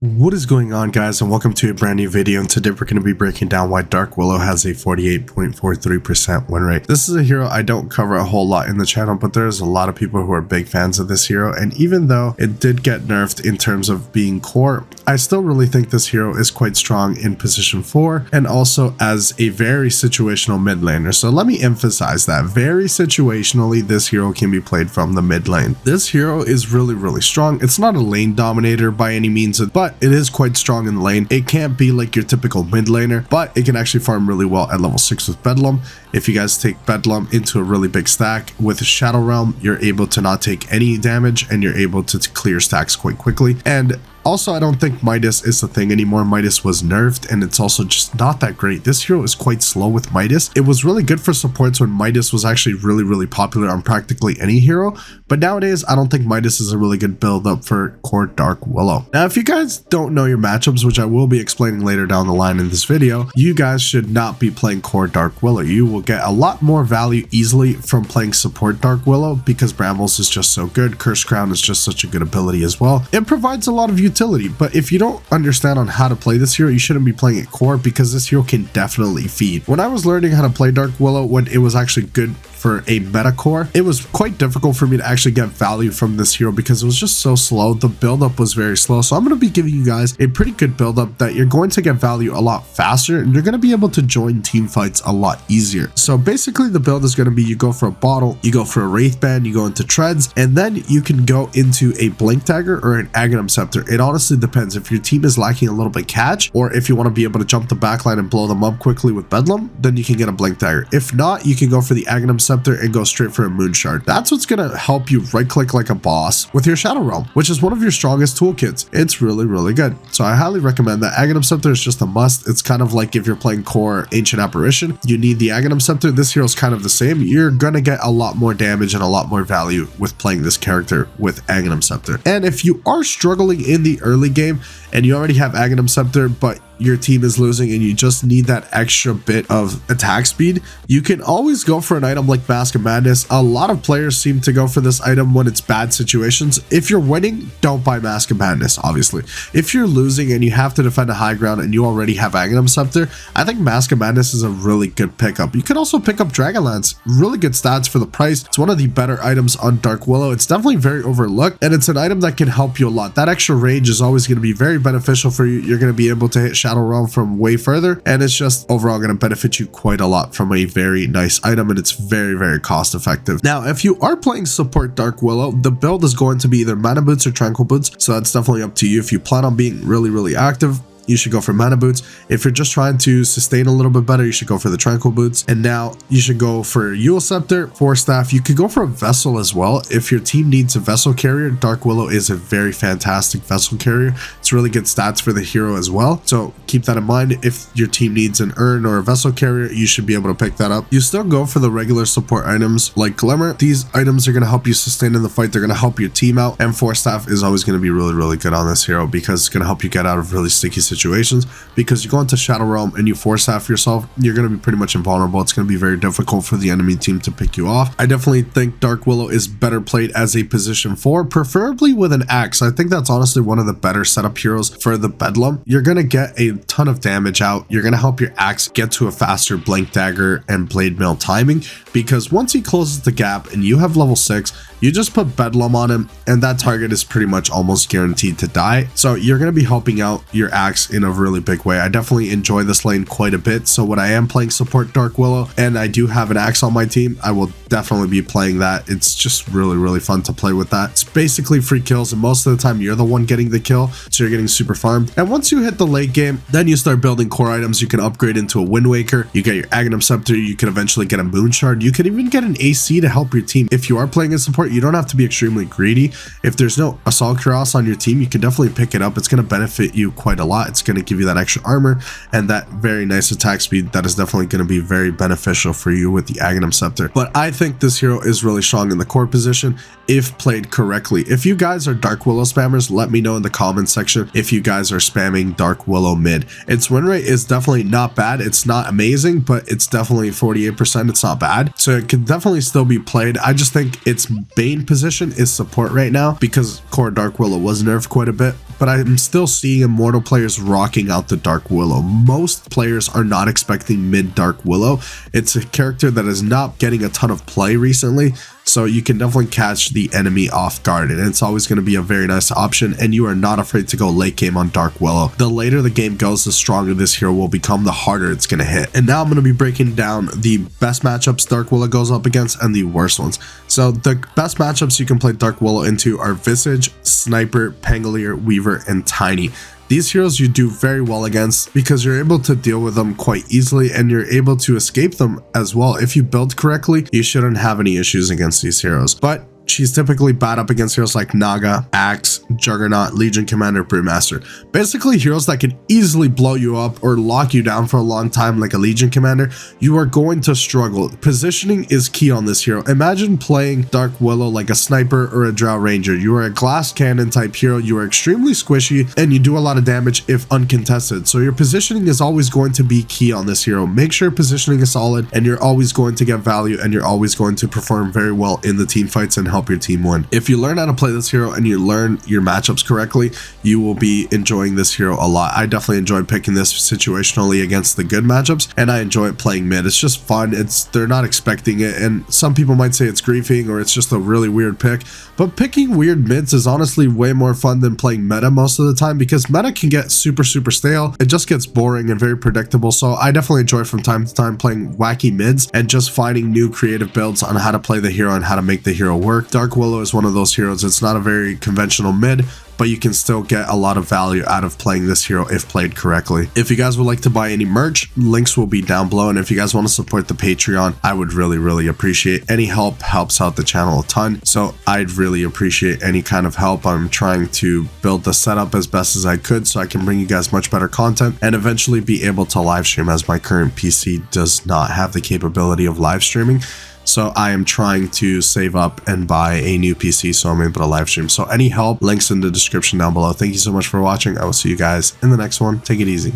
What is going on, guys, and welcome to a brand new video. And today we're going to be breaking down why Dark Willow has a 48.43% win rate. This is a hero I don't cover a whole lot in the channel, but there's a lot of people who are big fans of this hero, and even though it did get nerfed in terms of being core, I still really think this hero is quite strong in position 4 and also as a very situational mid laner. So let me emphasize that very situationally this hero can be played from the mid lane. This hero is really strong. It's not a lane dominator by any means, but it is quite strong in the lane. It can't be like your typical mid laner, but it can actually farm really well at level 6 with Bedlam. If you guys take Bedlam into a really big stack with Shadow Realm, you're able to not take any damage and you're able to clear stacks quite quickly. And also, I don't think Midas is the thing anymore. Midas was nerfed and it's also just not that great. This hero is quite slow with Midas. It was really good for supports when Midas was actually really popular on practically any hero. But nowadays, I don't think Midas is a really good build up for core Dark Willow. Now, if you guys don't know your matchups, which I will be explaining later down the line in this video, you guys should not be playing core Dark Willow. You will get a lot more value easily from playing support Dark Willow because Brambles is just so good. Curse Crown is just such a good ability as well. It provides a lot of utility, but if you don't understand on how to play this hero, you shouldn't be playing it core because this hero can definitely feed. When I was learning how to play Dark Willow, when it was actually good for a meta core, it was quite difficult for me to actually get value from this hero because it was just so slow. The buildup was very slow. So I'm going to be giving you guys a pretty good buildup that you're going to get value a lot faster and you're going to be able to join team fights a lot easier. So basically the build is going to be you go for a bottle, you go for a Wraith Band, you go into treads, and then you can go into a Blink Dagger or an Aghanim Scepter. It honestly depends. If your team is lacking a little bit catch, or if you want to be able to jump the backline and blow them up quickly with Bedlam, then you can get a Blink Dagger. If not, you can go for the Aghanim Scepter and go straight for a Moon Shard. That's what's going to help you right click like a boss with your Shadow Realm, which is one of your strongest toolkits. It's really good. So I highly recommend that. Aghanim Scepter is just a must. It's kind of like if you're playing core Ancient Apparition, you need the Aghanim Scepter. This hero is kind of the same. You're going to get a lot more damage and a lot more value with playing this character with Aghanim Scepter. And if you are struggling in the early game and you already have Aghanim Scepter, but your team is losing and you just need that extra bit of attack speed, you can always go for an item like Mask of Madness. A lot of players seem to go for this item when it's bad situations. If you're winning, don't buy Mask of Madness, obviously. If you're losing and you have to defend a high ground and you already have Aghanim Scepter, I think Mask of Madness is a really good pickup. You could also pick up Dragonlance. Really good stats for the price. It's one of the better items on Dark Willow. It's definitely very overlooked and it's an item that can help you a lot. That extra range is always going to be very beneficial for you. You're going to be able to hit Shadow Realm from way further, and it's just overall going to benefit you quite a lot from a very nice item, and it's very cost effective. Now, if you are playing support Dark Willow, the build is going to be either Mana Boots or Tranquil Boots, so that's definitely up to you. If you plan on being really active, you should go for Mana Boots. If you're just trying to sustain a little bit better, you should go for the Tranquil Boots. And now you should go for Eul Scepter, Force Staff. You could go for a Vessel as well. If your team needs a Vessel carrier, Dark Willow is a very fantastic Vessel carrier. It's really good stats for the hero as well. So keep that in mind. If your team needs an Urn or a Vessel carrier, you should be able to pick that up. You still go for the regular support items like Glimmer. These items are going to help you sustain in the fight. They're going to help your team out. And Force Staff is always going to be really good on this hero because it's going to help you get out of really sticky situations, because you go into Shadow Realm and you Force Staff yourself, you're going to be pretty much invulnerable. It's going to be very difficult for the enemy team to pick you off. I definitely think Dark Willow is better played as a position 4, preferably with an axe. I think that's honestly one of the better setup heroes for the Bedlam. You're going to get a ton of damage out. You're going to help your axe get to a faster Blink Dagger and Blade Mail timing, because once he closes the gap and you have level 6, you just put Bedlam on him and that target is pretty much almost guaranteed to die. So you're going to be helping out your axe in a really big way. I definitely enjoy this lane quite a bit. So when I am playing support Dark Willow and I do have an axe on my team, I will definitely be playing that. It's just really fun to play with that. It's basically free kills and most of the time you're the one getting the kill, so you're getting super farmed. And once you hit the late game, then you start building core items. You can upgrade into a Wind Waker, you get your Aghanim Scepter, you can eventually get a Moon Shard, you can even get an AC to help your team. If you are playing a support, you don't have to be extremely greedy. If there's no Assault Cuirass on your team, you can definitely pick it up. It's going to benefit you quite a lot. It's going to give you that extra armor and that very nice attack speed that is definitely going to be very beneficial for you with the Aghanim Scepter. But I think this hero is really strong in the core position if played correctly. If you guys are Dark Willow spammers, let me know in the comments section if you guys are spamming Dark Willow mid. Its win rate is definitely not bad. It's not amazing, but it's definitely 48%. It's not bad. So it can definitely still be played. I just think its main position is support right now because core Dark Willow was nerfed quite a bit. but I'm still seeing Immortal players rocking out the Dark Willow. Most players are not expecting mid Dark Willow. It's a character that is not getting a ton of play recently, so you can definitely catch the enemy off guard, and it's always going to be a very nice option, and you are not afraid to go late game on Dark Willow. The later the game goes, the stronger this hero will become, the harder it's going to hit. And now I'm going to be breaking down the best matchups Dark Willow goes up against and the worst ones. So the best matchups you can play Dark Willow into are Visage, Sniper, Pangolier, Weaver, and Tiny. These heroes you do very well against because you're able to deal with them quite easily, and you're able to escape them as well. If you build correctly, you shouldn't have any issues against these heroes. But she's typically bad up against heroes like Naga, Axe, Juggernaut, Legion Commander, Brewmaster. Basically heroes that can easily blow you up or lock you down for a long time like a Legion Commander. You are going to struggle. Positioning is key on this hero. Imagine playing Dark Willow like a Sniper or a Drow Ranger. You are a glass cannon type hero. You are extremely squishy and you do a lot of damage if uncontested. So your positioning is always going to be key on this hero. Make sure positioning is solid, and you're always going to get value, and you're always going to perform very well in the team fights and help your team win. If you learn how to play this hero and you learn your matchups correctly, you will be enjoying this hero a lot. I definitely enjoyed picking this situationally against the good matchups, and I enjoy playing mid. It's just fun. They're not expecting it, and some people might say it's griefing or it's just a really weird pick, but picking weird mids is honestly way more fun than playing meta most of the time, because meta can get super stale. It just gets boring and very predictable. So I definitely enjoy from time to time playing wacky mids and just finding new creative builds on how to play the hero and how to make the hero work. Dark Willow is one of those heroes. It's not a very conventional mid, but you can still get a lot of value out of playing this hero if played correctly. If you guys would like to buy any merch, links will be down below, and if you guys want to support the Patreon, I would really appreciate any help. Helps out the channel a ton, so I'd really appreciate any kind of help. I'm trying to build the setup as best as I could so I can bring you guys much better content and eventually be able to live stream, as my current PC does not have the capability of live streaming. So I am trying to save up and buy a new PC so I'm able to live stream. So any help, links in the description down below. Thank you so much for watching. I will see you guys in the next one. Take it easy.